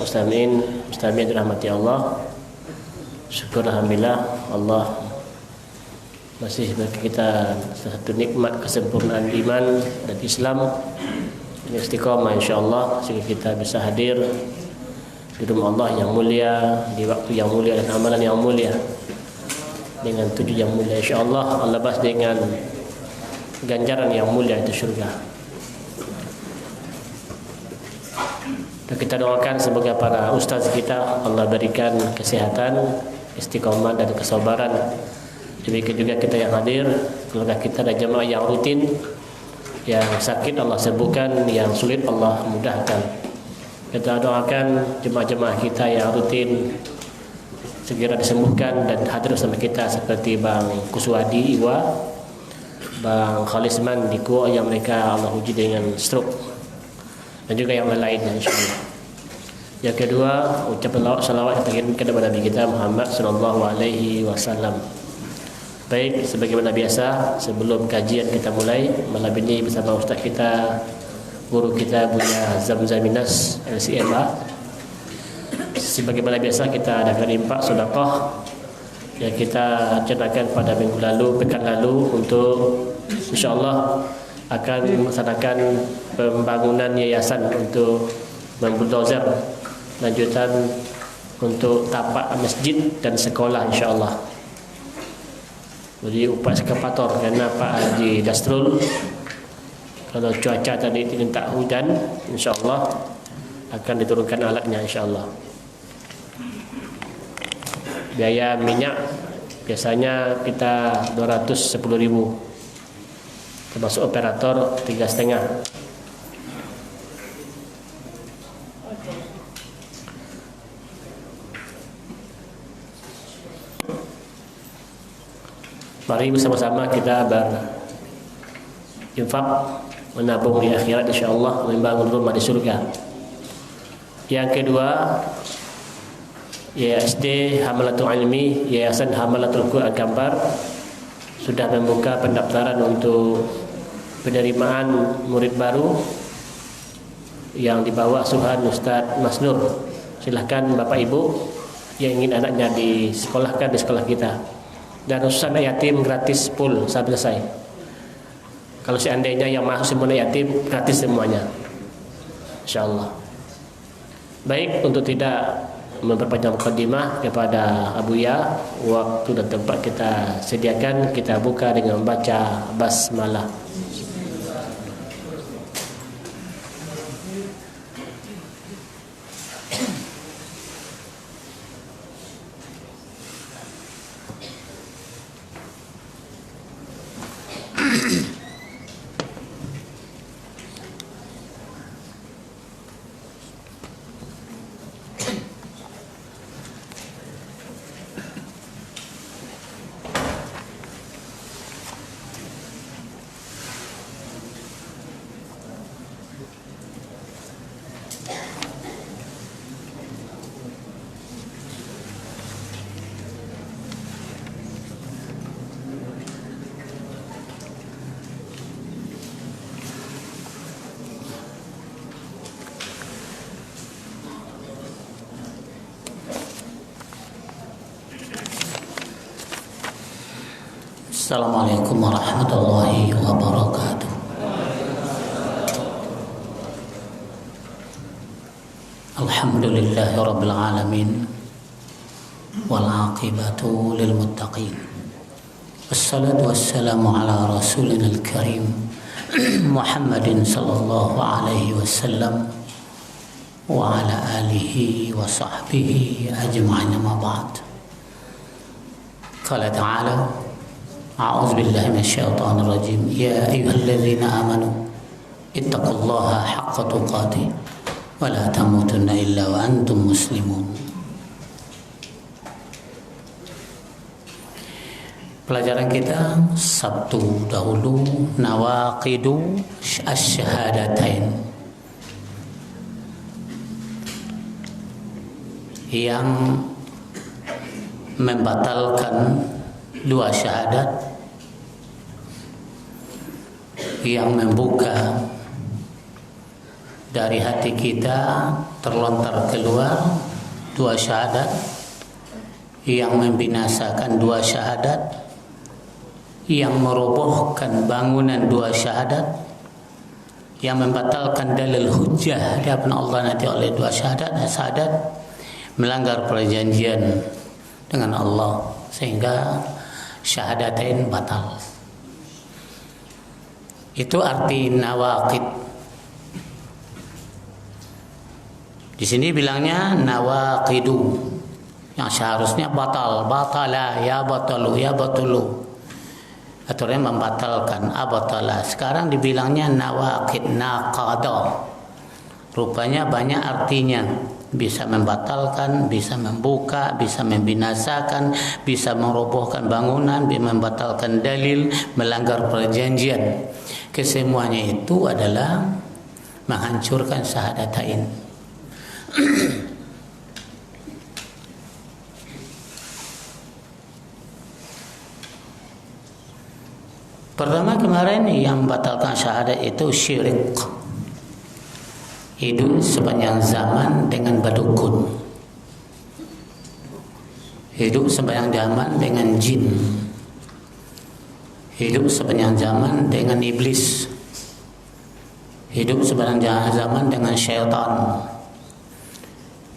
mustami'in dirahmati Allah. Syukur alhamdulillah Allah masih bagi kita satu nikmat kesempurnaan iman dan Islam dan istiqamah insyaallah sehingga kita bisa hadir di rumah Allah yang mulia, di waktu yang mulia dan amalan yang mulia dengan tujuan yang mulia insyaallah Allah bahas dengan ganjaran yang mulia itu surga. Dan kita doakan semoga para ustaz kita Allah berikan kesehatan, istiqomah dan kesabaran. Demikian juga kita yang hadir, keluarga kita dan jemaah yang rutin, yang sakit Allah sembuhkan, yang sulit Allah mudahkan. Kita doakan jemaah-jemaah kita yang rutin segera disembuhkan dan hadir bersama kita seperti Bang Kuswadi Iwa, Bang Khalisman di Kuo yang mereka Allah uji dengan stroke dan juga yang lainnya insyaallah. Yang kedua, ucapan salawat yang kepada Nabi kita Muhammad sallallahu alaihi wasallam. Baik, sebagaimana biasa sebelum kajian kita mulai malam ini bersama ustaz kita, guru kita Buya Zamzaminas LCMA. Sebagaimana biasa kita adakan infak sedekah yang kita rencanakan pada minggu lalu, pekan lalu untuk insyaallah akan melaksanakan pembangunan yayasan untuk membuldozer lanjutan untuk tapak masjid dan sekolah insyaallah. Jadi upah eskavator kerana Pak Haji Dasrul kalau cuaca tadi tidak hujan insyaallah akan diturunkan alatnya insyaallah. Biaya minyak biasanya kita 210.000 termasuk operator 3,5. Mari bersama-sama kita berinfak menabung di akhirat insyaallah membangun rumah di surga. Yang kedua, YSD Hamalatul Ilmi, Yayasan Hamalatul Quran Kampar sudah membuka pendaftaran untuk penerimaan murid baru yang di bawah asuhan Ustaz Mas Nur. Silahkan Bapak Ibu yang ingin anaknya disekolahkan di sekolah kita. Dan khusus anak yatim gratis full sampai selesai. Kalau seandainya yang masuk semua anak yatim gratis semuanya, insyaallah. Baik, untuk tidak memperpanjang mukadimah kepada Abuya, waktu dan tempat kita sediakan, kita buka dengan membaca basmalah. Assalamualaikum warahmatullahi wabarakatuh. Alhamdulillahi rabbil alamin wal aqibatu lil muttaqin. Wassalatu wassalamu ala rasulina al-karim Muhammadin sallallahu alaihi wasallam wa ala alihi wa sahbihi ajma'in, ma ba'd. Qala ta'ala أعوذ بالله من الشيطان الرجيم يا أيها الذين آمنوا اتقوا الله حق تقاته ولا تموتن إلا وأنتم مسلمون. Pelajaran kita Sabtu dahulu nawaqidu asy-syahadatain yang membatalkan dua syahadat, yang membuka dari hati kita terlontar keluar dua syahadat yang membinasakan dua syahadat, yang merobohkan bangunan dua syahadat, yang membatalkan dalil hujjah di hadapan Allah nanti oleh dua syahadat, melanggar perjanjian dengan Allah sehingga syahadatain batal. Itu arti nawaqid. Di sini bilangnya nawaqidu, yang seharusnya batal, batala, ya batalu, ya batulu. Aturnya membatalkan, abatala. Sekarang dibilangnya nawaqid, naqada. Rupanya banyak artinya. Bisa membatalkan, bisa membuka, bisa membinasakan, bisa merobohkan bangunan, bisa membatalkan dalil, melanggar perjanjian. Kesemuanya itu adalah menghancurkan syahadatain. Pertama kemarin yang membatalkan syahadat itu syirik. Hidup sepanjang zaman dengan badukun. Hidup sepanjang zaman dengan jin. Hidup sepanjang zaman dengan iblis. Hidup sepanjang zaman dengan syaitan.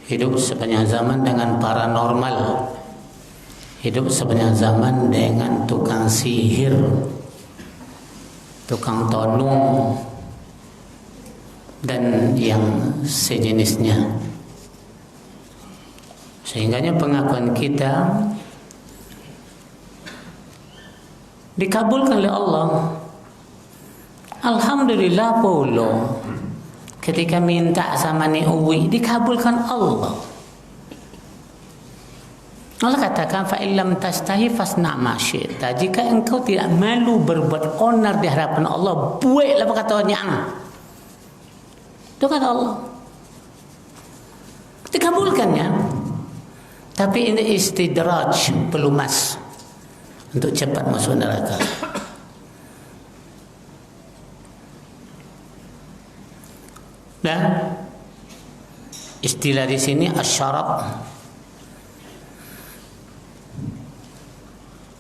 Hidup sepanjang zaman dengan paranormal. Hidup sepanjang zaman dengan tukang sihir, tukang tonung, dan yang sejenisnya. Sehingganya pengakuan kita dikabulkan oleh Allah. Alhamdulillah pula ketika minta sama ni uwi dikabulkan Allah. Allah katakan fa illam tastahi fasna ma syi'ta. Jika engkau tidak malu berbuat onar di hadapan Allah, buatlah perkataannya ang. Itu kata Allah. Dikabulkannya. Tapi ini istidraj, pelumas untuk cepat masuk neraka. Dan istilah di sini asyarab,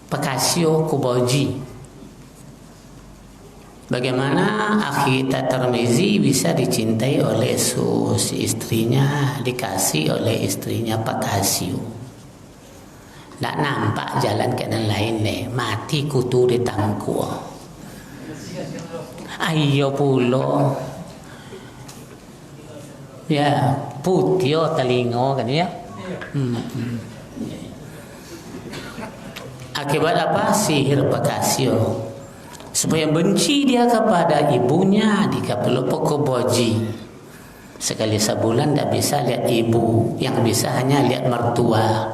Pakasio Kuboji. Bagaimana akhi Tirmizi bisa dicintai oleh si istrinya, dikasih oleh istrinya Pakasio. Tak nampak jalan kanan lain nih, mati kutu di tangku. Ayo pulo. Ya, putio telingo kan ya. Akibat apa? Sihir Pakasio. Supaya benci dia kepada ibunya, dia perlu pokok boji. Sekali sebulan tak bisa lihat ibu, yang bisa hanya lihat mertua.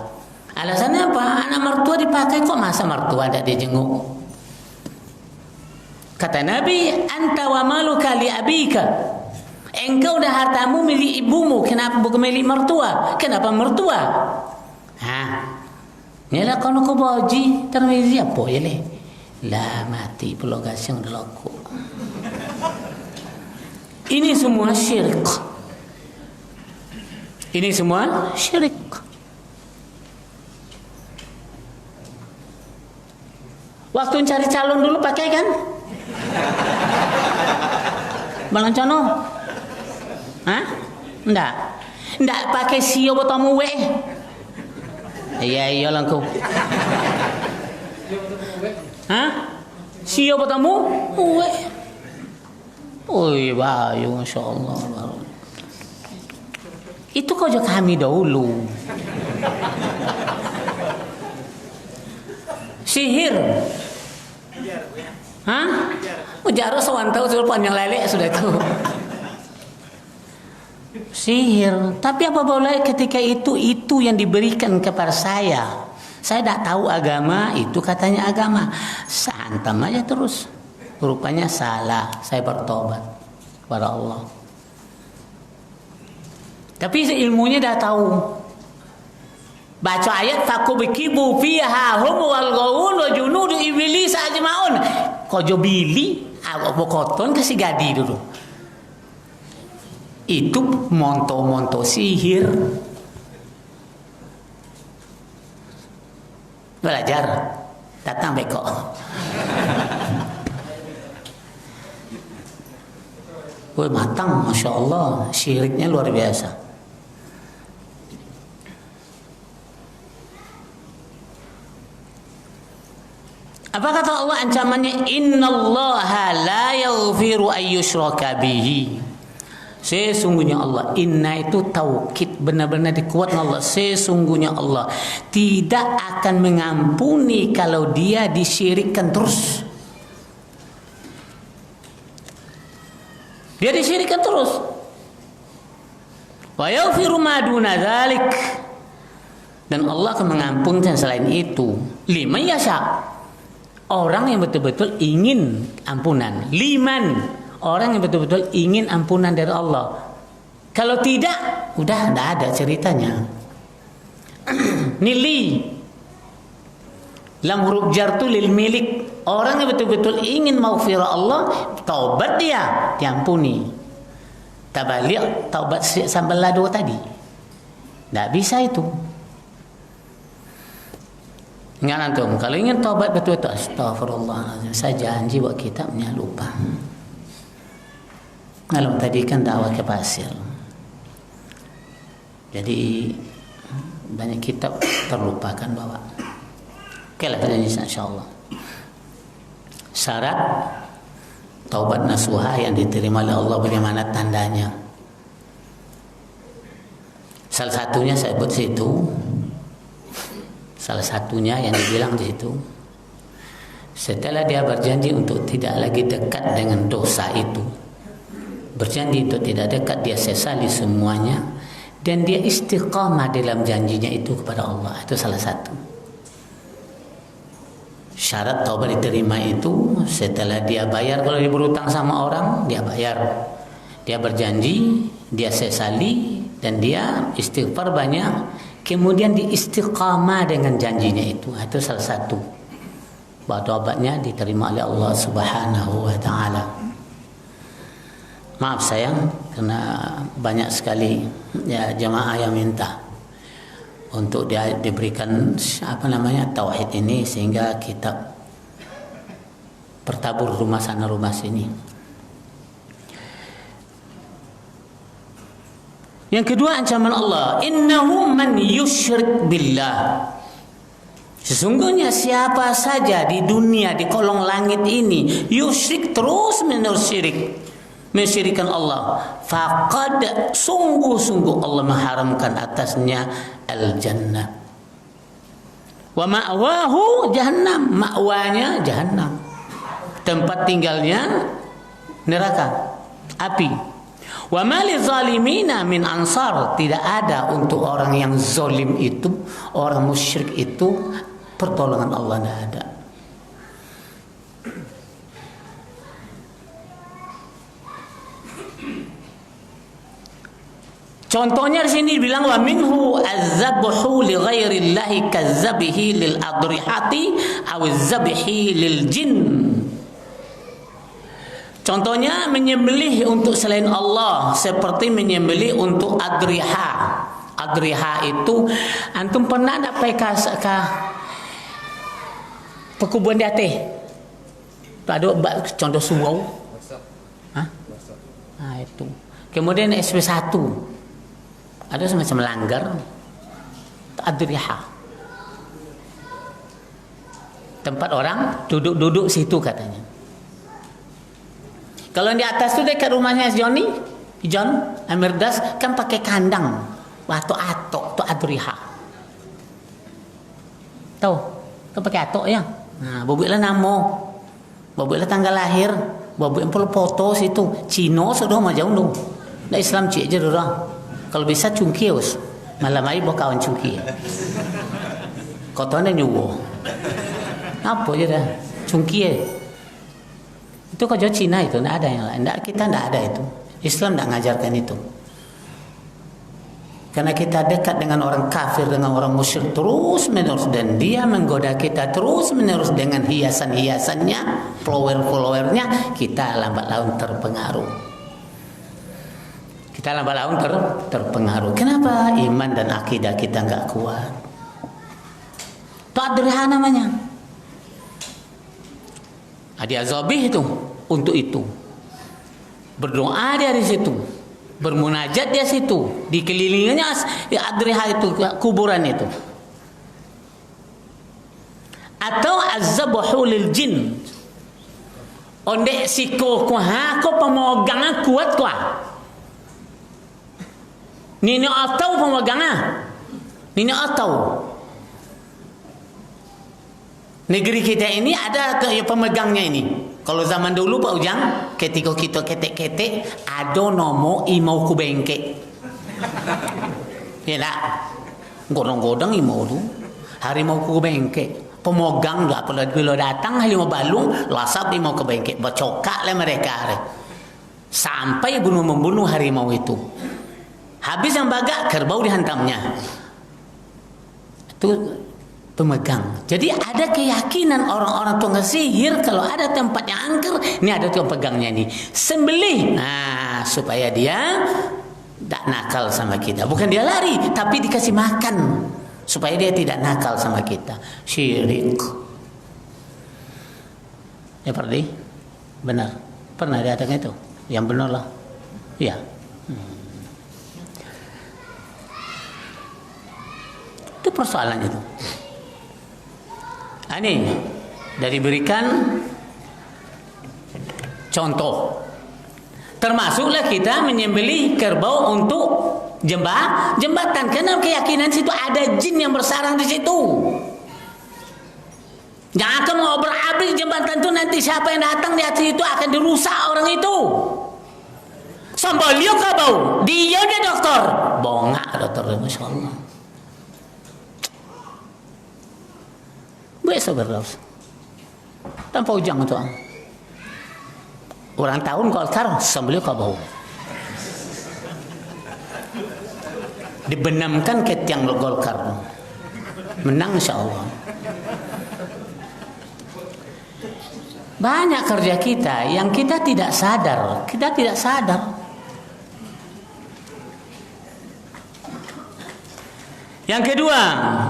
Alasannya apa? Anak mertua dipakai, kok masa mertua tak dijenguk? Kata Nabi, anta wa maluka li abika. Engkau dah hartamu milik ibumu, kenapa bukan milik mertua? Kenapa mertua? Yalah kalau kau boji Tirmizi apa ya le? Lah mati pulau gasing delaku. Ini semua syirik. Ini semua syirik. Waktu cari calon dulu pakai kan? Balancono? Hah? Enggak pakai sio botamu we. Iya langkau. Hah? Sio botamu we. Oh iya bayu masyaallah. Itu kau jo kami dahulu. Sihir. Hah? Ujar sewantau sudah panjang lele sudah itu. Sihir. Tapi apa boleh ketika itu yang diberikan kepada saya. Saya tidak tahu agama, itu katanya agama. Santam aja terus. Rupanya salah. Saya bertobat kepada Allah. Tapi ilmunya dah tahu. Baca ayat fakubikibu fiha hum wal ghawun wa junudu iblis ajmaun. Kojo bili, awak bokoton kasih gadi dulu. Itu monto-monto sihir. Belajar, datang beko. Woi, matang, Masya Allah, syiriknya luar biasa. Apa kata Allah ancamannya? Innallaha la yaghfiru ayyushraka bihi. Sesungguhnya Allah, inna itu taukid, benar-benar dikuatkan Allah. Sesungguhnya Allah tidak akan mengampuni kalau dia disyirikkan terus. Dia disyirikkan terus. Wa yaghfiru ma duna dzalik. Dan Allah akan mengampunkan selain itu. Liman yasha. Orang yang betul-betul ingin ampunan. Liman. Orang yang betul-betul ingin ampunan dari Allah. Kalau tidak, udah tidak ada ceritanya. Nili. Lam huruf jar tu lil milik. Orang yang betul-betul ingin maghfirah Allah, taubat dia, diampuni. Tabalik, taubat sambal lado tadi. Tak bisa itu. Ingat antum, kalau ingin taubat betul-betul, astagfirullahaladzim, saya janji buat kitabnya lupa. Kalau tadi kan dakwah ke pasir. Jadi banyak kitab terlupakan bawa. Oke lah, insyaAllah. Syarat taubat nasuha yang diterima oleh Allah bagaimana tandanya? Salah satunya saya buat situ. Salah satunya yang dibilang di situ, setelah dia berjanji untuk tidak lagi dekat dengan dosa itu, berjanji untuk tidak dekat, dia sesali semuanya, dan dia istiqamah dalam janjinya itu kepada Allah. Itu salah satu syarat taubat diterima itu. Setelah dia bayar, kalau dia berutang sama orang, dia bayar, dia berjanji, dia sesali, dan dia istighfar banyak, kemudian diistiqamah dengan janjinya itu. Itu salah satu bahwa taubatnya diterima oleh Allah Subhanahu wa taala. Maaf sayang, karena banyak sekali ya jemaah yang minta untuk dia diberikan tauhid ini, sehingga kita bertabur rumah sana rumah sini. Yang kedua ancaman Allah, innahu man yusyrik billah. Sesungguhnya siapa saja di dunia, di kolong langit ini, yusyrik, terus menerus syirik, mensyirikan Allah, faqad, sungguh-sungguh Allah mengharamkan atasnya al-jannah. Wa ma'wahu jahannam, ma'wanya jahannam, tempat tinggalnya neraka, api. Wa ma lizalimina min ansar, tidak ada untuk orang yang zalim itu, orang musyrik itu, pertolongan Allah tidak ada. Contohnya di sini bilang wa minhu az-zabhu li ghairillahi kazzabihi lil adrihati aw az-zabhi lil jin. Contohnya menyembelih untuk selain Allah seperti menyembelih untuk adriha. Adriha itu antum pernah tak pergi ke perkubuan di Aceh? Ada contoh surau. Hah? Nah itu. Kemudian SP1 ada semacam langgar adriha, tempat orang duduk-duduk situ katanya. Kalau di atas tu dekat rumahnya John Amirdas kan pakai kandang atau atok tu adriha. Tahu? Kan pakai atok ya. Nah, bubulah nama, bubulah tanggal lahir, bubulah foto situ. Cino sudah mau jauh tu. Dah Islam cik je orang. Kalau bisa cungki us. Malam hari bawa kawan cungki. Kotornya nyuwo. Apa je dah? Cungki itu kau jauh Cina itu, tidak ada yang lain. Kita tidak ada itu. Islam tidak mengajarkan itu. Karena kita dekat dengan orang kafir, dengan orang musyrik terus menerus, dan dia menggoda kita terus menerus dengan hiasan-hiasannya, follower-followernya, kita lambat laun terpengaruh. Kita lambat laun terpengaruh. Kenapa? Iman dan akidah kita nggak kuat. Itu adriha namanya. Dia zabih itu untuk itu. Berdoa dia di situ, bermunajat dia situ, dikelilinginya adriha itu, kuburan itu. Atau azzabahu lil jin. Onde siko kuha ko pemegangan kuat kuah. Nini atau pemegangan. Nini atau. Negeri kita ini ada pemegangnya ini. Kalau zaman dulu Pak Ujang, ketika kita ketek-ketek, ada nomo imau ku bengke. Ya tak? Godong-godong imau tu. Harimau ku bengke. Pemegang lah bila datang harimau balung, lasap imau ke bengke. Bercokak lah mereka. Sampai membunuh harimau itu. Habis yang bagak, kerbau dihantamnya. Itu pemegang. Jadi ada keyakinan orang-orang tukang sihir kalau ada tempat yang angker, ini ada tukang pegangnya nih. Sembelih. Nah, supaya dia tak nakal sama kita. Bukan dia lari, tapi dikasih makan supaya dia tidak nakal sama kita. Syirik. Ya Pardi? Benar. Pernah dia datang itu? Yang benar lah. Ya. Itu persoalan itu. Ini dari berikan contoh. Termasuklah kita menyembelih kerbau untuk jembatan. Karena keyakinan situ ada jin yang bersarang di situ. Jangan akan mau berabrik jembatan itu, nanti siapa yang datang di atas itu akan dirusak orang itu. Sambalio kabau, dia dokter. Bongak dokter, Masya Allah. Besok berlaus. Tanpa ujang itu. Orang tahun Golkar sambil kabau. Dibenamkan ke tiang Golkar. Menang insya Allah. Banyak kerja kita yang kita tidak sadar. Kita tidak sadar. Yang kedua,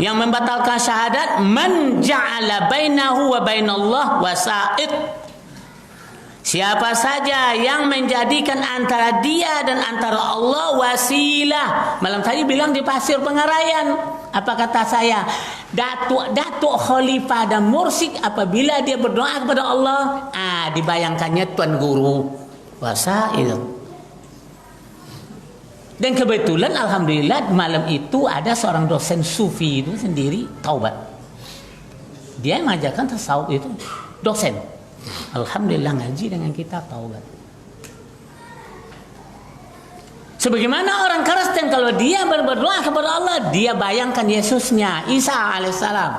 yang membatalkan syahadat, man ja'ala bainahu wa bainallah wasa'id. Siapa saja yang menjadikan antara dia dan antara Allah wasilah. Malam tadi bilang di Pasir Pengarayan. Apa kata saya? Datuk Khalifah dan Mursyid apabila dia berdoa kepada Allah, dibayangkannya Tuan Guru. Wasa'id. Dan kebetulan alhamdulillah malam itu ada seorang dosen sufi itu sendiri taubat. Dia mengajarkan tasawuf itu, dosen. Alhamdulillah ngaji dengan kita taubat. Sebagaimana orang Kristen kalau dia berdoa kepada Allah, dia bayangkan Yesusnya, Isa alaihissalam.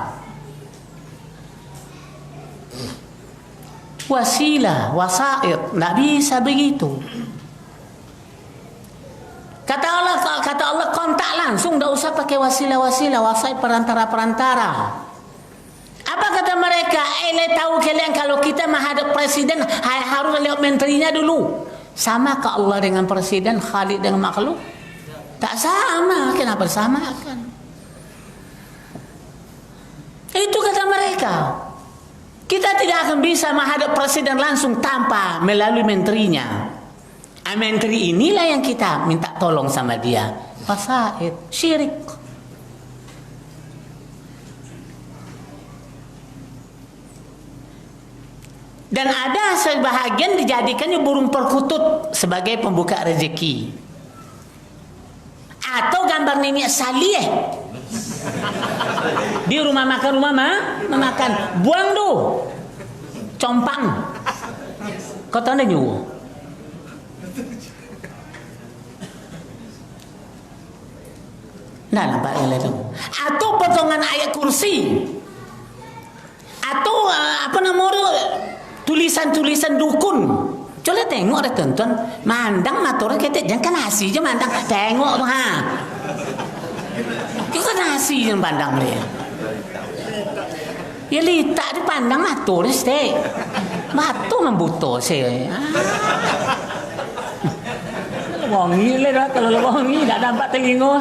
Wasilah, wasaid, tidak bisa begitu. Kata Allah kontak langsung, tidak usah pakai wasilah, wasaid perantara. Apa kata mereka? Tahu kalian kalau kita menghadap presiden harus lihat menterinya dulu. Sama ke Allah dengan presiden, Khalid dengan makhluk? Tak sama. Kenapa disamakan? Itu kata mereka. Kita tidak akan bisa menghadap presiden langsung tanpa melalui menterinya. Menteri inilah yang kita minta tolong sama dia. Wasaid, syirik. Dan ada sebahagian dijadikannya burung perkutut sebagai pembuka rezeki. Atau gambar nenek Salih di rumah makan makan. Buang tu compang. Kau tahu nyuruh. Nah, nampak itu. Atau potongan ayat kursi. Atau tulisan-tulisan dukun. Coba tengok ada tonton, mandang matur kita jangan nasi je mandang. Tengok tu Kita nasi je pandang dia. Ya litak di pandang matur sih. Matur membutuh sih. Wangi le dah kalau wangi tak dapat telinga.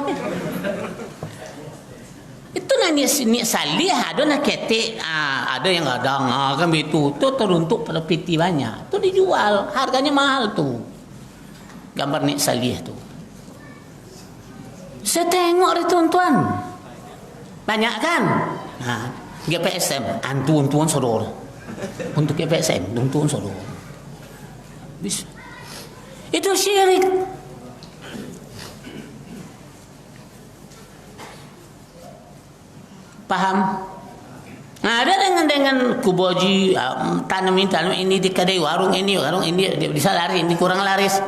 Itu nanya sini salih ada nak ketik, ada yang kadang kan begitu. Tu teruntuk pada peti banyak. Tu dijual, harganya mahal tu. Gambar nik salih tu. Saya tengok dia tuan-tuan. Banyak kan? GPSM, antuan saudara. Untuk GPSM, antuan saudara. Itu syirik. Paham? Ada dengan kuboji tanam ini di kedai warung ini dia bisa laris, ini kurang laris.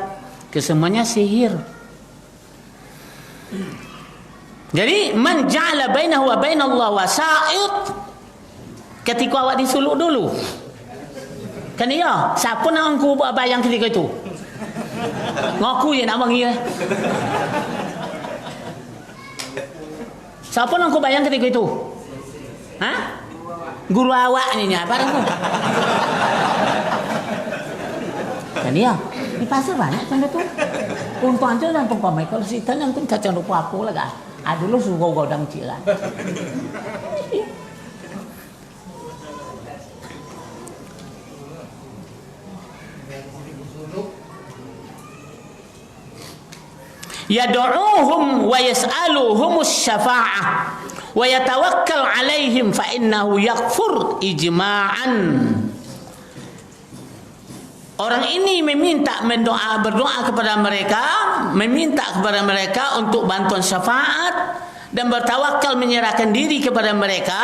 Kesemuanya sihir. Jadi man ja'ala bainahu wa bainallahu wasa'id. Ketika awak disuluk dulu. Kan iya, siapa nak aku buat bayang ketika itu? Ngaku je nak bagi eh. Siapa nak aku bayang ketika itu? Guru awak ni apa tu? Kan iya, di pasar banyak macam tu. Untuan tu dan pengkomai kalau sitan yang pun kacang rupa apa lah kan. Dulu suruh godang cilan. Yad'uuhum wa yas'aluhum asy-syafa'ah wa yatawakkal 'alaihim fa innahu yakfur ijma'an. Orang ini berdoa kepada mereka, meminta kepada mereka untuk bantuan syafaat dan bertawakal menyerahkan diri kepada mereka.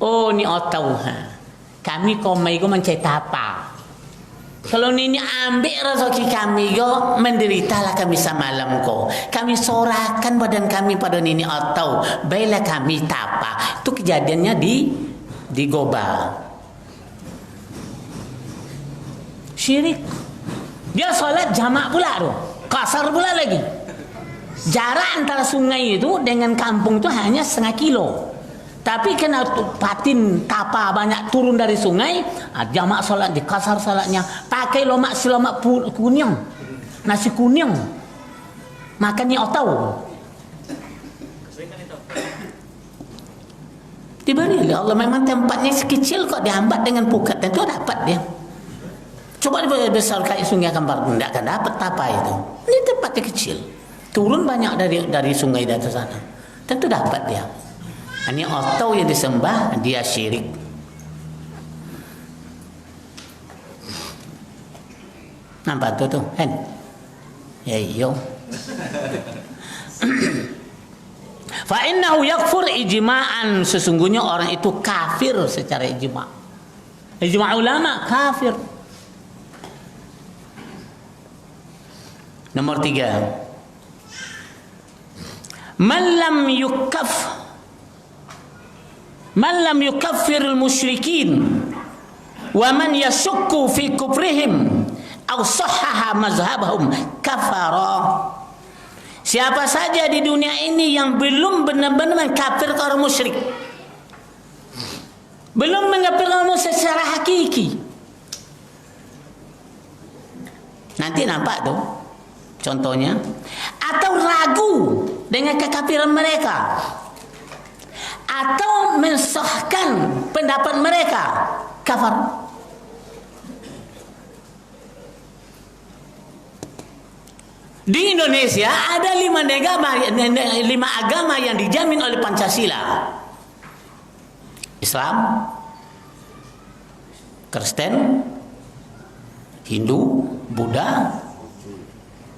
Oh ni otau kami komai go mencetak apa? Kalau ni ambil rezeki kami go menderitalah kami semalam ko. Kami sorakan badan kami pada nini otau. Baiklah kami tapa. Itu kejadiannya di Goba. Syirik. Dia solat jamak pula tu. Kasar pula lagi. Jarak antara sungai itu dengan kampung itu hanya 0,5 kilo. Tapi kena patin tapa banyak turun dari sungai, jamak solat di kasar solatnya. Pakai lomak kuning. Nasi kuning. Makannya otau. Diberi Allah memang tempatnya sekecil kok dihambat dengan pukat. Tentu dapat dia. Coba besar kayak sungai Kampar pun tidak akan dapat apa itu. Ini tempatnya kecil. Turun banyak dari sungai di atas sana. Tentu dapat dia. Ini otau yang disembah dia syirik. Nampak tu kan? Ya iyo. Fa innahu yakfur ijma'an, sesungguhnya orang itu kafir secara ijma'. Ijma' ulama kafir. Nomor 3. Man lam yukaffir al-musyrikin wa man yashukku fi kufrihim aw sahhaha mazhabahum kafara. Siapa saja di dunia ini yang belum benar-benar mengkafir orang musyrik, belum mengkafir orang secara hakiki, nanti nampak tuh contohnya, atau ragu dengan kekafiran mereka, atau mensahkan pendapat mereka, kafar. Di Indonesia ada 5 agama yang dijamin oleh Pancasila. Islam, Kristen, Hindu, Buddha,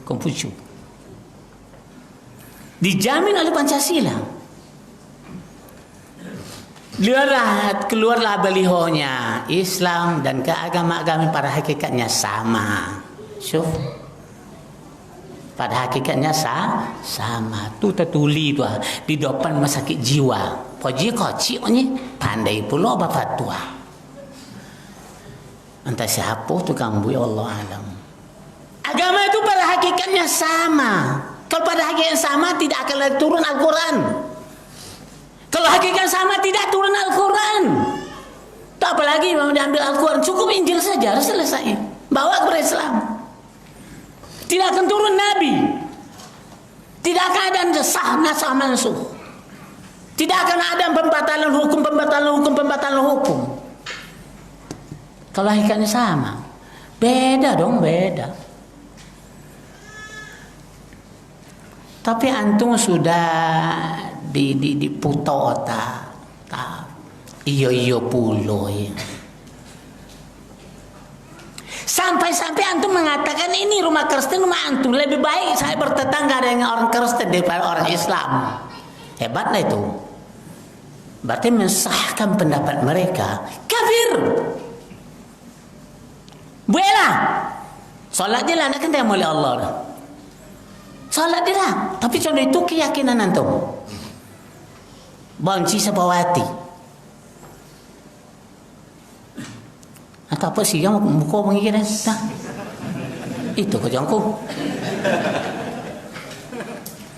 Konghucu. Dijamin oleh Pancasila. Keluarlah balihonya. Islam dan keagama-agama pada hakikatnya sama. Syuf. Pada hakikatnya sama. Tu tertuli tu di depan rumah sakit jiwa. Poji kocik ni pandai pula berfatwa. Entah siapa tu kambu, Allah alam. Agama itu pada hakikatnya sama. Kalau pada hakikatnya sama tidak akan turun Al-Quran. Kalau hakikatnya sama tidak turun Al-Quran. Tak apa lagi mau diambil Al-Quran, cukup Injil saja, selesai. Bawa kepada Islam. Tidak akan turun nabi. Tidak akan ada nasakh mansukh. Tidak akan ada pembatalan hukum. Kalau hakikatnya sama. Beda dong, beda. Tapi antum sudah diputo otak. Iyo pulo ya. Sampai antum mengatakan ini rumah Kristen, rumah antum. Lebih baik saya bertetangga dengan orang Kristen daripada orang Islam. Hebatlah itu. Berarti mensahkan pendapat mereka kafir. Bolehlah. Salat je lah nak kena oleh Allah dah. Salat dia lah. Tapi contoh itu keyakinan antum. Banci sepawati. Atau apa sih yang muka mengikiran? Nah, itu kau jangkau.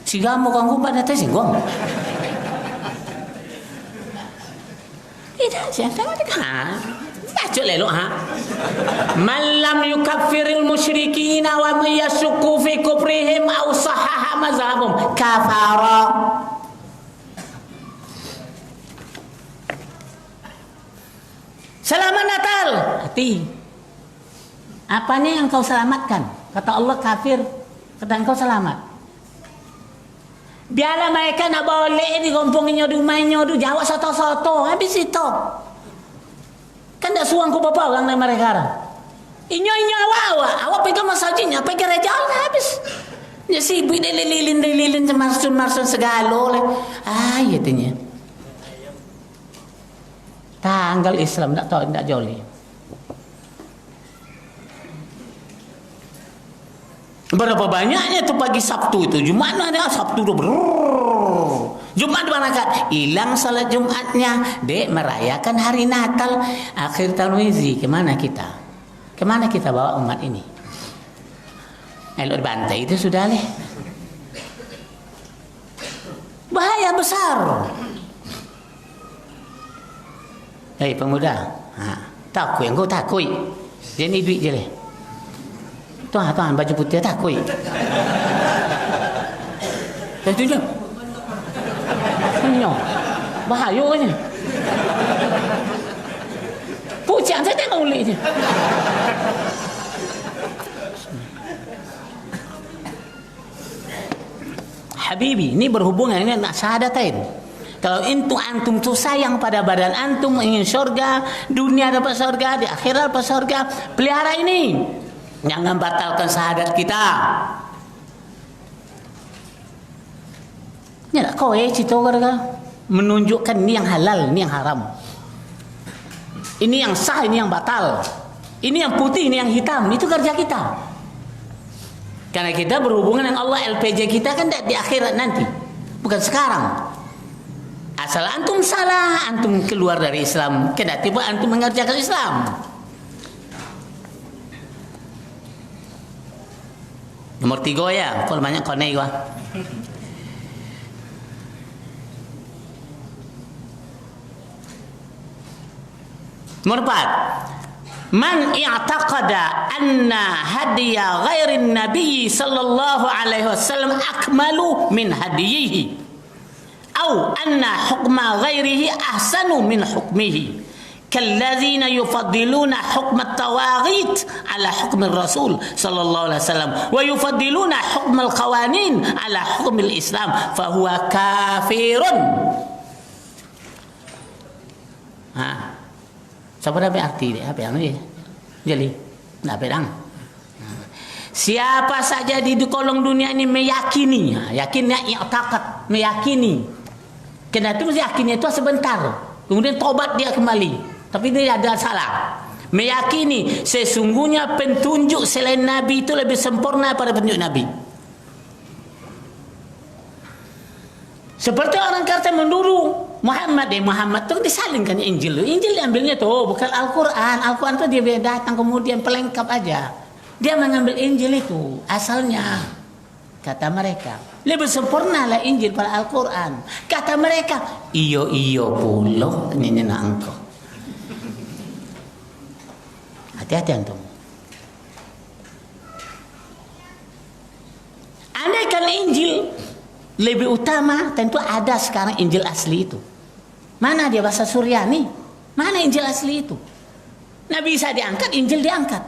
Si gamu kangku pada tes singgong. Tidak sih, tak ada. Baca lelu ha. Man lam yukaffiril musyrikina wa man yashukku fi kufrihim aw sahaha mazhabum kafara. Selamat Natal. Hati. Apanya yang kau selamatkan? Kata Allah kafir, kata engkau selamat. Biarlah mereka nak boleh di kampungnya di rumahnya di jawab soto-soto habis itu. Kan tak suang ku bapa orang dari mereka. Inyo awak pegang masajidnya, pegang rejal habis. Ya sibuk lilin marsun segala oleh. Ya tanya. Tanggal Islam tak tahu tak joli. Berapa banyaknya tu pagi Sabtu itu. Jumat ada Sabtu tu. Jumat berangkat, hilang salat Jumatnya, dek merayakan hari Natal, akhir tahun Wizi. Kemana kita? Kemana kita bawa umat ini? Elok dibantai itu sudah leh. Bahaya besar. Hei pemuda, takui engkau takui. Dia ni duit je leh. Tuan baju putih takui. Dah tunjuk. Bahaya kan? Pucang saya tengok ulit je. Habibi, ini berhubungan dengan syahadatain. Kalau antum tu sayang pada badan antum, ingin syurga, dunia dapat syurga, di akhirat dapat syurga, pelihara ini. Jangan batalkan syahadat kita. Ya tak kau cerita gara-gara menunjukkan ini yang halal, ini yang haram. Ini yang sah, ini yang batal. Ini yang putih, ini yang hitam. Itu kerja kita. Karena kita berhubungan dengan Allah, LPJ kita kan di akhirat nanti. Bukan sekarang. Asal antum salah, antum keluar dari Islam. Kena tiba antum mengerjakan Islam. Nomor 3 ya. Kalau banyak kau naik wah. Nomor 4. Man i'taqada anna hadiya ghairin nabiy sallallahu alaihi wasallam akmalu min hadiyihi atau anna hukma ghairihi ahsanu min hukmihi kalladzina yufaddiluna hukma at-tawaghit ala hukmi ar-rasul sallallahu alaihi wasallam wa yufaddiluna hukma al-qawanin ala hukmi al-islam fa huwa kafirun. Siapa dah berarti dia? Apa yang ni? Jadi, dah pedang. Siapa saja di kolong dunia ini meyakini, yakinnya i'taqad, meyakini. Kena itu mesti yakinnya itu sebentar. Kemudian tobat dia kembali. Tapi dia ada salah. Meyakini sesungguhnya petunjuk selain Nabi itu lebih sempurna pada petunjuk Nabi. Seperti orang kata menduru Muhammad tu disalingkan Injil. Injil diambilnya tuh bukan Al-Quran. Al-Quran tu dia datang kemudian pelengkap aja. Dia mengambil Injil itu asalnya. Kata mereka lebih sempurna lah Injil pada Al-Quran. Kata mereka iyo pulo ini nak engkau. Hati-hati antum. Injil lebih utama, tentu ada sekarang Injil asli itu. Mana dia bahasa Suryani? Mana Injil asli itu? Nabi Isa diangkat, Injil diangkat.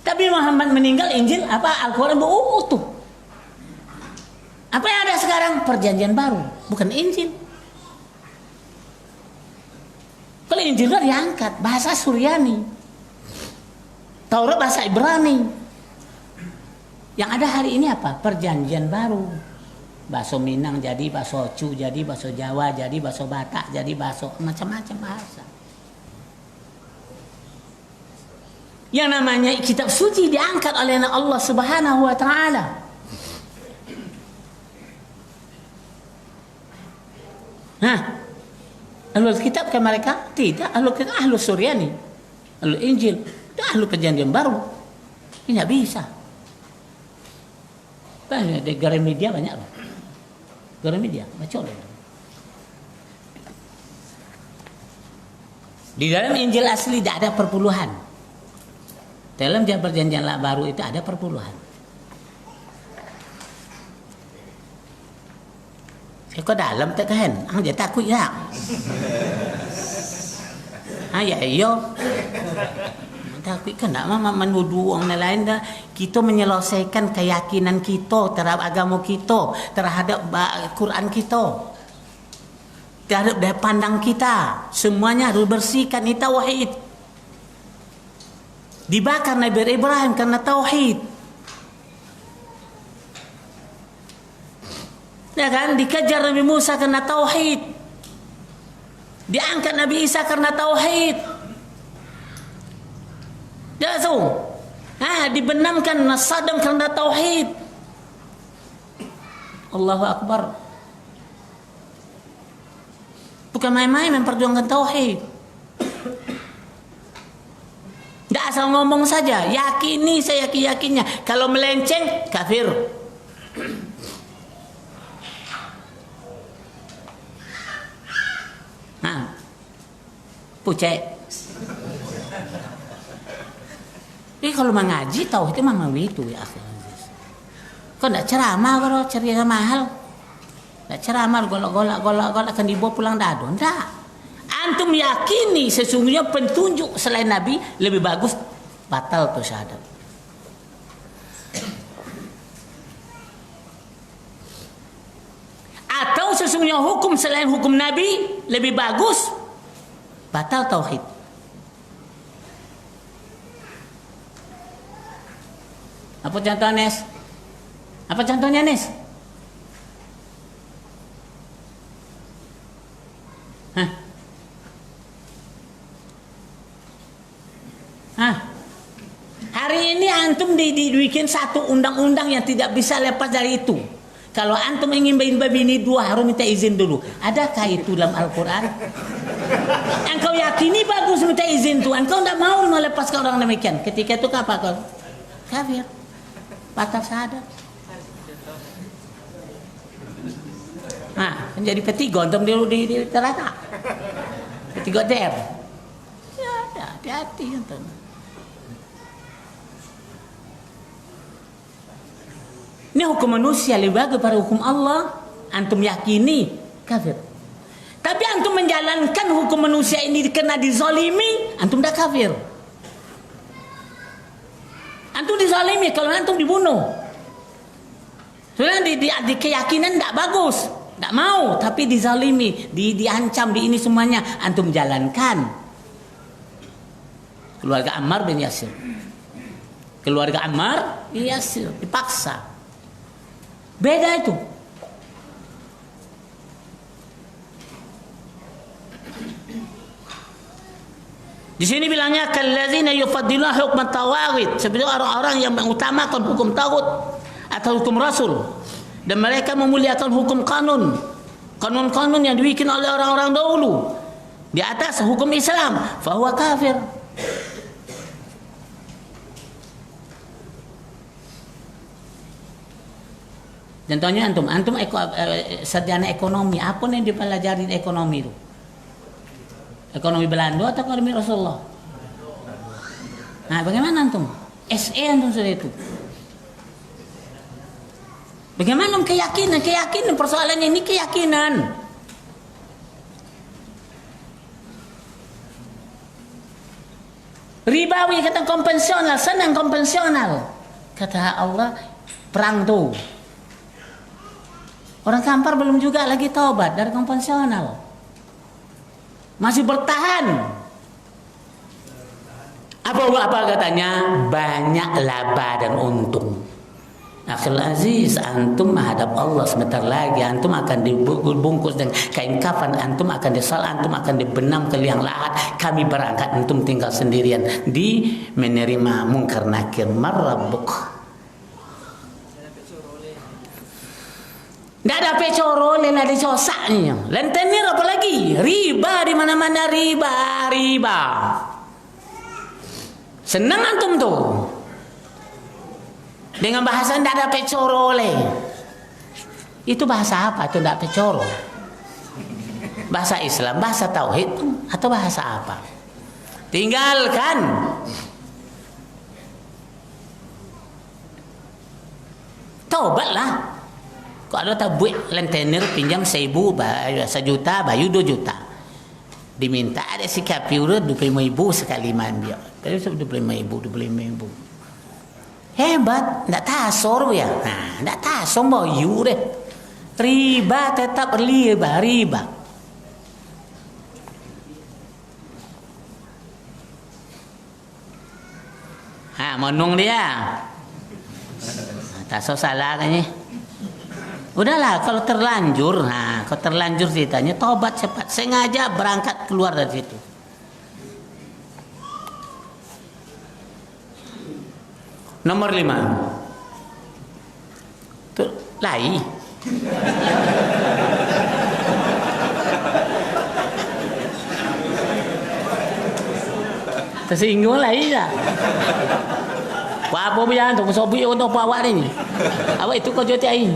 Tapi Muhammad meninggal, Injil Al-Quran utuh. Apa yang ada sekarang? Perjanjian baru, bukan Injil. Kalau Injil itu diangkat, bahasa Suryani. Taurat bahasa Ibrani. Yang ada hari ini apa? Perjanjian baru. Bahasa Minang jadi bahasa Cu, jadi bahasa Jawa, jadi bahasa Batak, jadi bahasa macam-macam bahasa. Yang namanya kitab suci diangkat oleh Allah Subhanahu wa taala. Nah, Ahlul Kitab ke mereka? Tidak, Ahlul Kitab Ahlul Suryani. Ahlul Injil, itu Ahlul Perjanjian Baru. Ini tidak bisa. Banyak di Gramedia banyak loh. Gramedia, baca loh. Di dalam Injil asli tidak ada perpuluhan. Dalam perjanjian baru itu ada perpuluhan. Saya kok dalam tak kan? Dia takut ya. Ya iyo. Takut kan tak mama menuduh orang lain dah. Kita menyelesaikan keyakinan kita terhadap agama kita, terhadap Quran kita, terhadap daya pandang kita. Semuanya harus bersihkan. Ini tauhid. Dibakar Nabi Ibrahim karena tauhid. Ya kan? Dikejar Nabi Musa karena tauhid. Diangkat Nabi Isa karena tauhid. Ya so. Dibenamkan Saddam karena tauhid. Allahu Akbar. Bukan main-main memperjuangkan tauhid. Tidak asal ngomong saja, yakini, saya yakinnya. Kalau melenceng, kafir. Pucek. Jadi kalau mengaji tahu itu memang begitu ya. Kau tidak ceramah kalau ceria mahal. Tidak ceramah golak akan dibawa pulang dado. Tidak. Antum yakini sesungguhnya petunjuk selain Nabi lebih bagus, batal tuh syahadat. Atau sesungguhnya hukum selain hukum Nabi lebih bagus, batal tauhid. Apa contohnya, Nes? Apa contohnya, Nes? Hari ini antum dibikin satu undang-undang yang tidak bisa lepas dari itu. Kalau antum ingin bini dua harus minta izin dulu. Adakah itu dalam Al-Quran? Engkau yakini bagus minta izin Tuhan. Engkau tidak mau melepaskan orang demikian. Ketika itu apa kau? Kafir. Batal syahadat. Menjadi petigo antum di terata. Petigo der. Ya, hati-hati antum. Ini hukum manusia lebih bagus pada hukum Allah. Antum yakini kafir. Tapi antum menjalankan hukum manusia ini kena dizalimi, antum dah kafir. Antum dizalimi kalau antum dibunuh. Sebenarnya di keyakinan tidak bagus, tidak mau, tapi dizalimi, diancam, di ini semuanya antum jalankan. Keluarga Ammar bin Yasir. Keluarga Ammar bin Yasir dipaksa. Beda itu. Di sini bilangnya kallazina yufaddiluna hukm at-tawaghit, seperti orang-orang yang mengutamakan hukum taghut atau hukum rasul dan mereka memuliakan hukum kanun-kanun yang dibikin oleh orang-orang dahulu di atas hukum Islam, fahuwa kafir. Contohnya antum sarjana ekonomi, apa yang dipelajari ekonomi itu? Ekonomi Belanda atau ekonomi Rasulullah? Nah, bagaimana antum? SE antum sudah itu. Bagaimana keyakinan? Keyakinan, persoalannya ini keyakinan. Ribawi kata konvensional, senang konvensional. Kata Allah, perang tuh. Orang Kampar belum juga lagi taubat dari konvensional. Masih bertahan. Apa katanya? Banyak laba dan untung. Akhil Aziz, antum menghadap Allah sebentar lagi. Antum akan dibungkus dengan kain kafan. Antum akan antum akan dibenam ke liang lahat. Kami berangkat, antum tinggal sendirian di menerima mungkar nakir. Marrabbuk. Tidak ada pecorole, ada cosaknya. Lentenir apa lagi? Riba di mana-mana, riba. Senang antum tuh. Dengan bahasa tidak ada pecorole. Itu bahasa apa? Itu tidak pecoro. Bahasa Islam, bahasa tauhid atau bahasa apa? Tinggalkan. Taubatlah. Kok ada tabuik lentenir pinjam 1.000, 1 juta, bayu 2 juta. Diminta ada sikap piurut 25.000 sekali mandi. Tapi 25.000. Hebat, tidak tasor ya. Nah, tidak tasor bayu deh. Riba tetap riba. Menung dia. Tasor salah kayaknya. Udahlah, kalau terlanjur ceritanya, tobat cepat. Sengaja berangkat keluar dari situ. Nomor 5. Tuh, lai. Tersinggung lai tak? Apa biar tu sobi untuk awak ni? Awak itu kau jual air.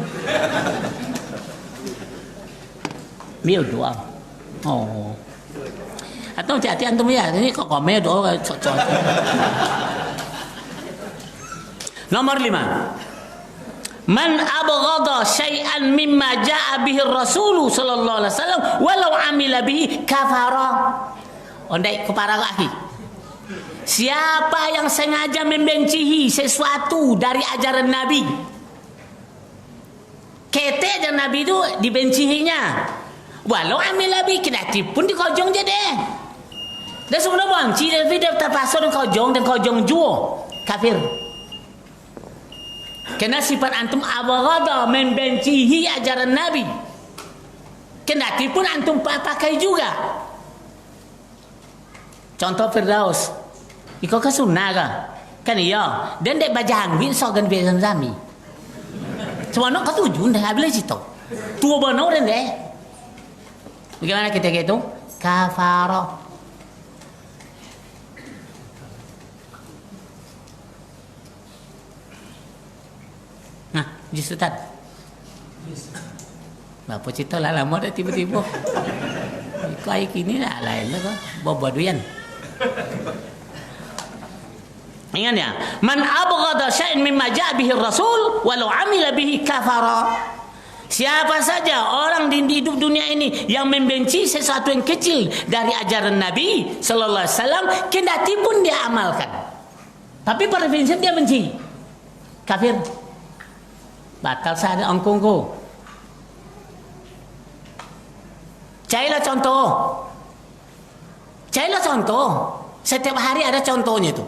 Biar doa. Oh. Atau hati antum ya, ini kau komen doa cocok. Nomor 5. Man abghadha syai'an mimma ja'a bihi Rasul sallallahu alaihi wasallam walau amila bihi kafara. Ondai keparang lagi. Siapa yang sengaja membencihi sesuatu dari ajaran Nabi, kete ajaran Nabi itu dibencihinya, walau amil Nabi kedati pun dikojong je deh. Dan semua benci dan video terpasang dikojong dan kojong juo kafir. Karena sifat antum abghadha membencihi ajaran Nabi, kedati pun antum pakai juga. Contoh Firdaus. Iko kan sunnah kan iya dan dek bajang bin so gan be zami semua nak kau tujuh dah habis itu tua benar dan deh bagaimana kita gitu kafaro nah justru tadi bapak cerita lah lama dah tiba-tiba iko air kini lah lain lah kau bawa duyan. Ingat ya, man abghadha syai'an mimma ja'a bihi Rasul walau amila bihi kafara. Siapa saja orang di hidup dunia ini yang membenci sesuatu yang kecil dari ajaran Nabi sallallahu alaihi wasallam, kendati pun dia amalkan. Tapi pada prinsip dia benci. Kafir. Batal sah angkungku. Cailah contoh. Setiap hari ada contohnya itu.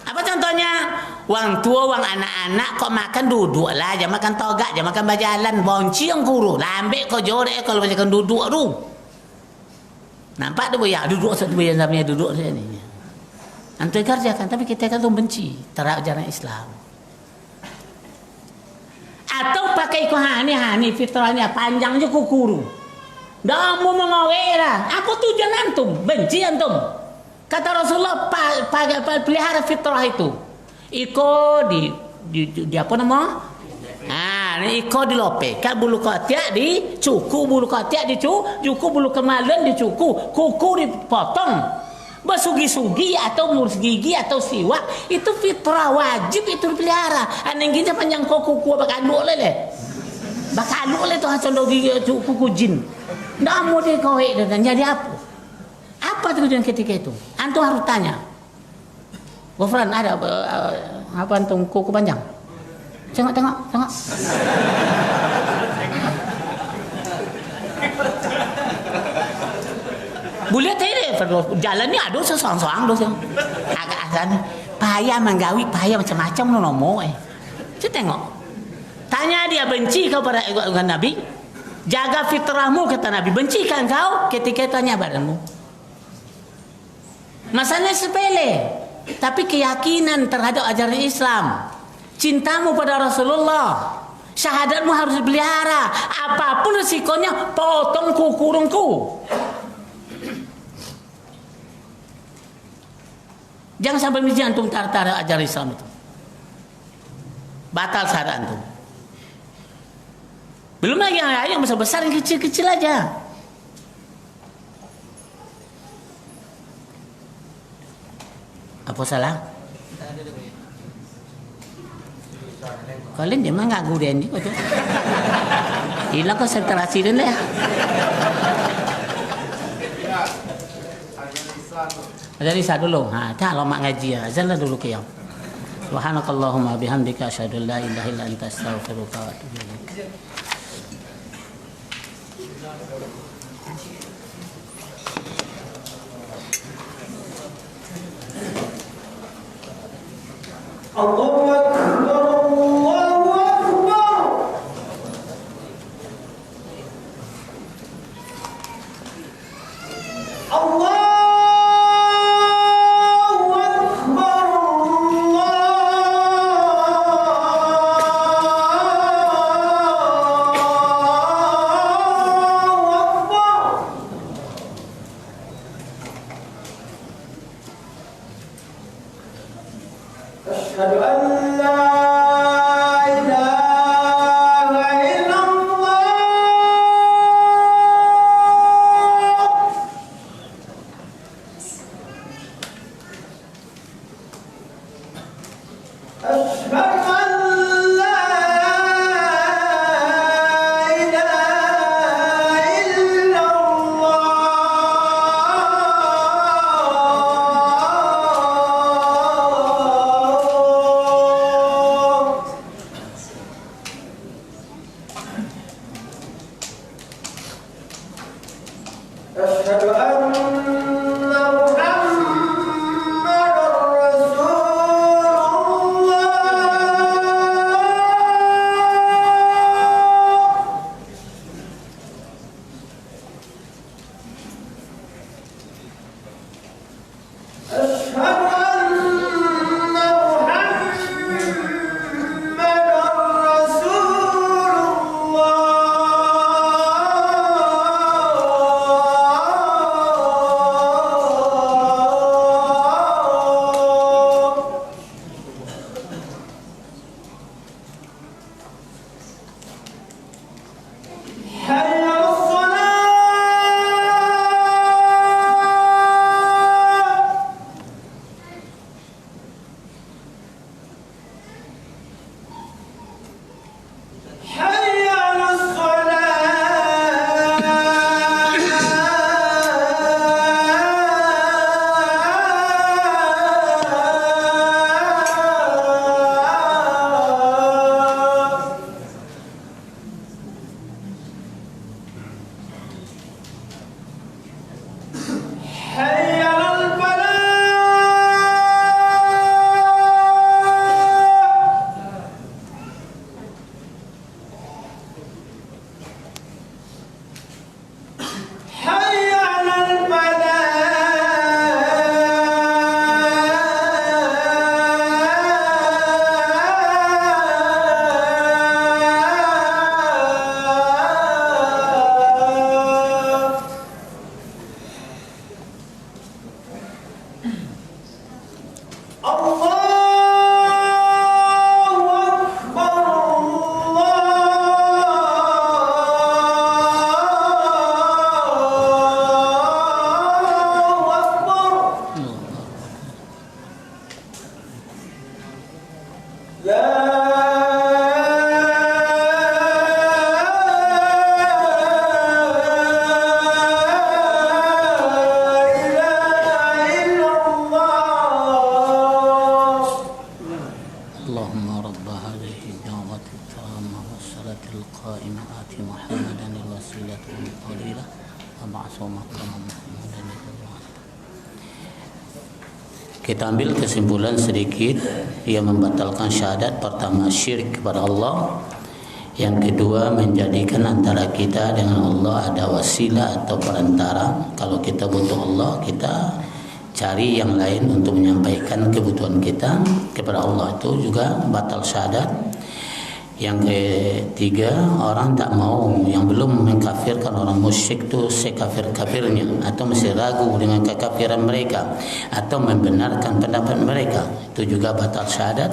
Apa contohnya? Wang tua, wang anak-anak kok makan duduk lah, jangan makan togak, jangan makan berjalan, bonci yang guru. Lambek kau jorek kalau macam duduk tu. Nampak tu ya, duduk satu yang namanya duduk saja ni. Antum kerjakan, tapi kita kan tu benci terhadap ajaran Islam. Atau pakai hani fitrahnya panjang je kukuru. Dah mau mengawet lah. Apa tujuan antum? Benci antum. Kata Rasulullah pelihara fitrah itu. Iko di apa nama? Iko dilope. Kan bulu ketiak dicukur, bulu ketiak dicukur, bulu kemaluan dicukur, kuku dipotong. Bersugi-sugi atau ngurus gigi atau siwak itu fitrah, wajib itu dipelihara. Aneng gini panjang kuku bakalu oleh. Bakalu oleh tu hasil gigi kuku jin. Ndak mau dia kowe dan jadi apa? Apa tujuan ketika itu? Antum harus tanya. Gofran ada apa antum kuku panjang? Tengok. Boleh tadi jalan ni ada seorang-seorang dosa. Agak azan. Payah menggawi, payah macam-macam nomo. Saya tengok. Tanya dia benci kau pada Nabi. Jaga fitrahmu kata Nabi. Bencikan kau ketika tanya badanmu. Masalahnya sepele. Tapi keyakinan terhadap ajaran Islam. Cintamu pada Rasulullah. Syahadatmu harus dipelihara. Apapun resikonya, potong kukurungku. Jangan sampai misi antum tara-tara ajaran Islam itu. Batal syahadat antum. Belum lagi yang besar-besar, yang kecil-kecil aja. Apa salah? Kalian jangan ngaku dia ni kau tu. Hilang konsentrasi dia lah. Azan Isya dulu. Tak lama ngaji ya. Azan lah dulu qiyam. Subhanakallahumma bihamdika asyhadu an la ilaha illa anta astaghfiruka wa atubu ilaik. Allahu Akbar, Allahu Akbar. Allahu Akbar, Allahu Akbar. أشهد أن لا إله إلا الله. أشهد أن لا إله إلا الله. أشهد أن محمدا رسول الله. أشهد أن محمدا رسول الله. salatil qa'imah ati Muhammadan al-wasilah wal fadilah wa ba'athu maqama Muhammadan. Kita ambil kesimpulan sedikit yang membatalkan syahadat. Pertama, syirik kepada Allah. Yang kedua, menjadikan antara kita dengan Allah ada wasilah atau perantara. Kalau kita butuh Allah, kita cari yang lain untuk menyampaikan kebutuhan kita kepada Allah, itu juga batal syahadat. Yang ketiga, orang tak mau, yang belum mengkafirkan orang musyrik itu sekafir-kafirnya, atau masih ragu dengan kekafiran mereka, atau membenarkan pendapat mereka, itu juga batal syahadat.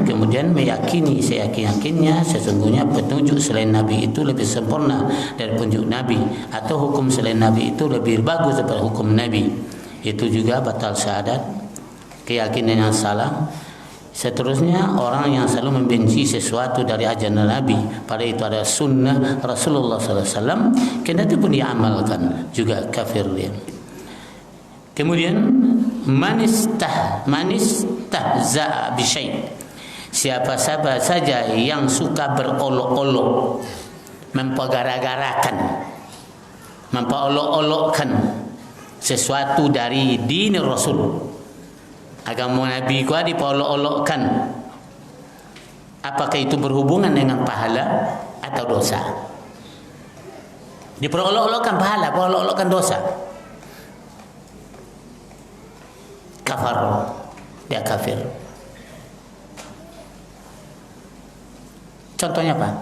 Kemudian meyakini seyakin-yakinnya sesungguhnya petunjuk selain Nabi itu lebih sempurna dari petunjuk Nabi, atau hukum selain Nabi itu lebih bagus daripada hukum Nabi, itu juga batal syahadat. Keyakinan yang salah. Seterusnya, orang yang selalu membenci sesuatu dari ajaran Nabi, pada itu ada sunnah Rasulullah SAW, kendati pun diamalkan, juga kafir dia. Kemudian manistahza'a bisyai', siapa saja yang suka berolok-olok, memperolok-olokkan sesuatu dari din Rasul, agama Nabi kuat diperolok-olokkan, apakah itu berhubungan dengan pahala atau dosa? Diperolok-olokkan pahala, perolok-olokkan dosa, kafar, dia kafir. Contohnya apa?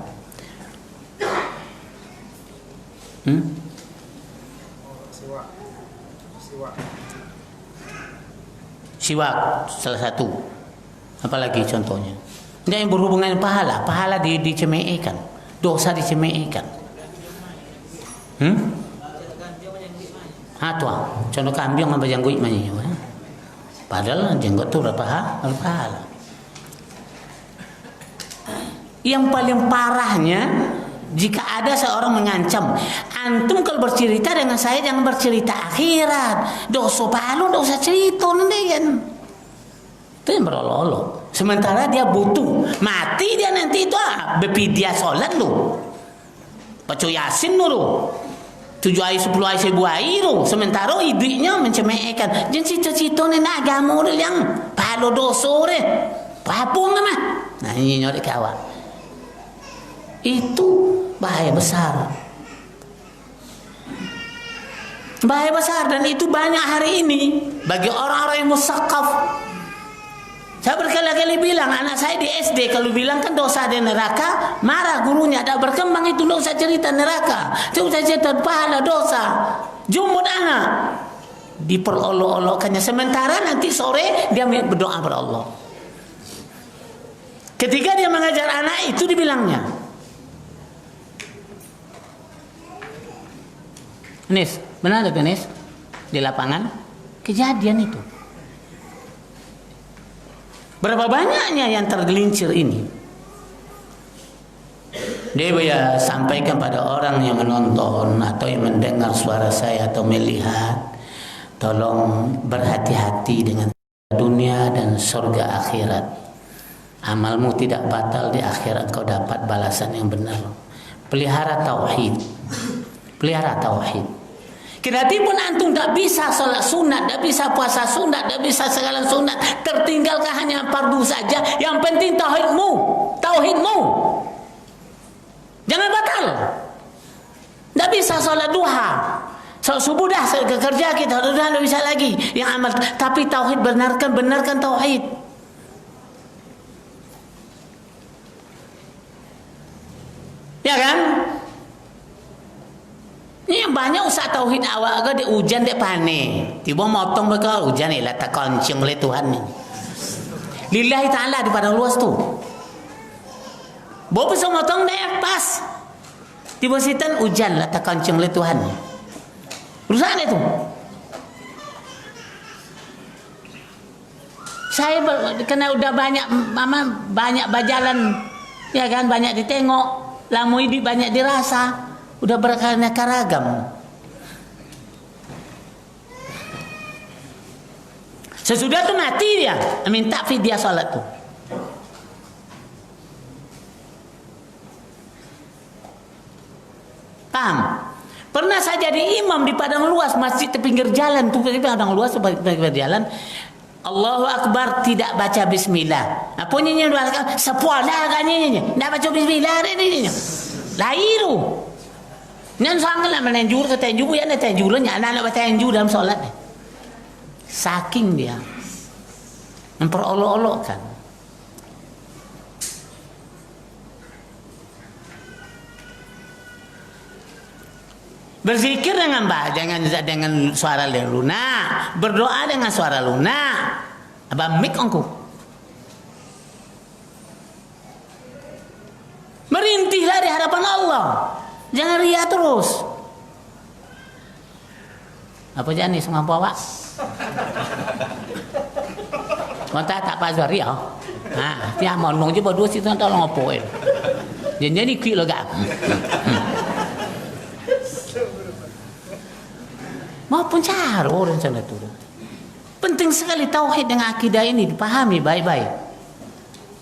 Siwak salah satu. Apalagi contohnya? Dia yang berhubungan dengan pahala. Pahala dicemehkan, dosa dicemehkan. Tuah, contoh kambing sama janggut mana? Padahal jenggot itu berpahala. Yang paling parahnya, jika ada seorang mengancam, antum kalau bercerita dengan saya jangan bercerita akhirat, dosa palu, dosa cerita nanti kan. Itu yang berolok-olok. Sementara dia butuh mati, dia nanti itu bepi dia sholat lu, baca yasin lu, 7 ayat 10 ayat 1000 ayat lu. Sementara ibunya mencemehkan, jangan cita-cita ni agama lu yang palu dosa deh, papung mah. Nah ini nyori kawan. Itu bahaya besar. Bahaya besar, dan itu banyak hari ini bagi orang-orang yang musaqqaf. Saya berkali-kali bilang, anak saya di SD kalau bilang kan dosa di neraka, marah gurunya. Tak berkembang itu, dosa cerita neraka, dosa cerita pahala dosa. Jumud anak diperolok-olokkannya, sementara nanti sore dia berdoa kepada Allah. Ketika dia mengajar anak itu dibilangnya, Nis, benar tak Nis? Di lapangan kejadian itu. Berapa banyaknya yang tergelincir ini? Dia sampaikan pada orang yang menonton atau yang mendengar suara saya atau melihat, tolong berhati-hati dengan dunia dan surga akhirat. Amalmu tidak batal, di akhirat kau dapat balasan yang benar. Pelihara tauhid. Pelihara tauhid. Kendati pun antum tak bisa salat sunat, tak bisa puasa sunat, tak bisa segala sunat, tertinggalkan hanya fardu saja. Yang penting tauhidmu, tauhidmu jangan batal. Tak bisa salat duha, salat subuh dah ke kerja kita, dah tak bisa lagi yang amal. Tapi tauhid benarkan tauhid. Ya kan? Ini banyak usah tauhid awak ke di hujan dek pane. Tiba motong mereka hujan ni lah tak kancing oleh Tuhan ni. Lillahi ta'ala daripada luas tu. Bawa bisa motong dek pas. Tiba sitan hujan lah tak kancing oleh Tuhan ni. Rusak itu. Saya kena udah banyak berjalan, ya kan, banyak ditengok, lamu ini banyak dirasa. Udah beraneka ragam. Sesudah tu mati dia, minta fidyah salat tu. Paham? Pernah saya jadi imam di padang luas, masjid di pinggir jalan, tuh di padang luas, di pinggir jalan. Allahu Akbar, tidak baca bismillah. Apa nyanyi dua kali? Sepual dah kan nyanyi. Tidak baca bismillah ini. Lahiru. Nyan sangat lah menanjur ke tanjur ya, tanjur nya anak baca tanjur dalam solat. Saking dia memperolok-olokkan. Berzikir dengan dengan suara yang lunak, berdoa dengan suara lunak. Abang mik engkau. Merintihlah di hadapan Allah. Jangan ria terus. Apa jenis ngapa Pak? Mata tak pasar ria. Ha, dia mau nong je berdua situ tolong apa eh. Jadi klik lo gak. Maupun cara orang sana tu. Penting sekali tauhid dengan akidah ini dipahami baik-baik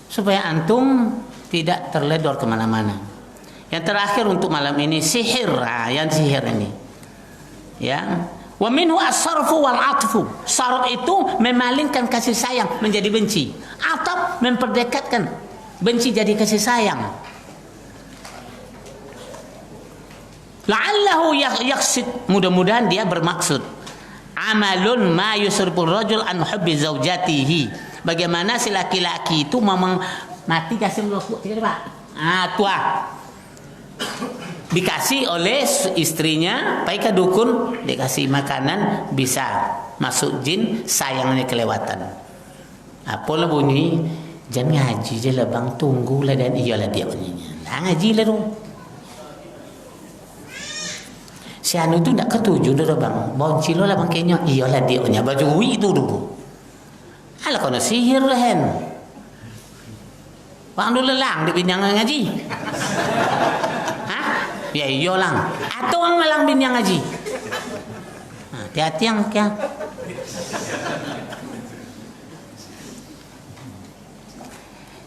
supaya antum tidak terledor kemana-mana. Yang terakhir untuk malam ini sihir, yang sihir ini, ya. Wa minhu as-sarfu wal atfu. Sarf itu memalingkan kasih sayang menjadi benci, atau memperdekatkan benci jadi kasih sayang. La'allahu yaqsid, mudah-mudahan dia bermaksud amalun ma yusrifur rajul an hubbi zaujatihi. Bagaimana si laki-laki itu memang mati kasih rokok tidak Pak? Tua. Dikasih oleh istrinya, pai ke dukun, dikasih makanan bisa masuk jin, sayangnya kelewatan. Apa lah bunyi? Jangan ngaji je lah bang, tunggulah dan iyalah dia bunyinya. Nah ngaji lah dong. Si anu itu tidak ketujuh dulu bang, boncilo lah bang kayaknya, iyalah dia punya baju itu dulu. Alah kena sihir lah hen. Bang dulu lelang di binyang ngaji. Hah? Ya iyalah. Atau orang melang binyang ngaji. Hati-hati yang kia.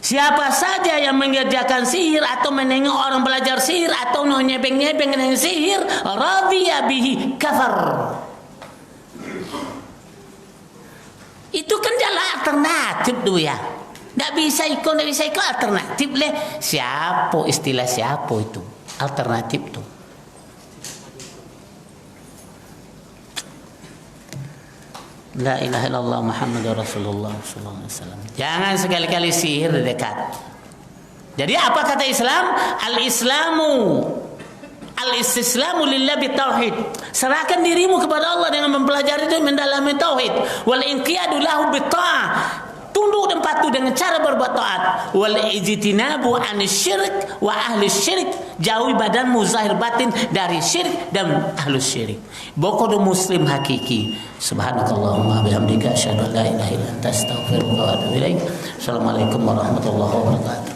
Siapa saja yang mengerjakan sihir atau menengok orang belajar sihir atau nyebeng-nyebeng dengan sihir, radhiya bihi kafar. Itu kan jalan alternatif tu ya. Tak bisa ikut alternatif leh. Siapa istilah siapa itu? Alternatif tu. La ilaha illallah Muhammadur Rasulullah sallallahu alaihi wasallam. Jangan sekali-kali sihir dekat. Jadi apa kata Islam? Al-istislamu lillah bitauhid. Serahkan dirimu kepada Allah dengan mempelajari dan mendalami tauhid. Wal inqiyadu lahu bitta'ah. Tunduk dan patuh dengan cara berbuat taat. Wal ijtinabu anasyirik wa ahli syirik. Jauhi badanmu zahir batin dari syirik dan ahli syirik. Bokodo muslim hakiki. Subhanakallahumma bihamdika asyhadu an la ilaha illa anta astaghfiruka wa atubu ilaik. Assalamualaikum warahmatullahi wabarakatuh.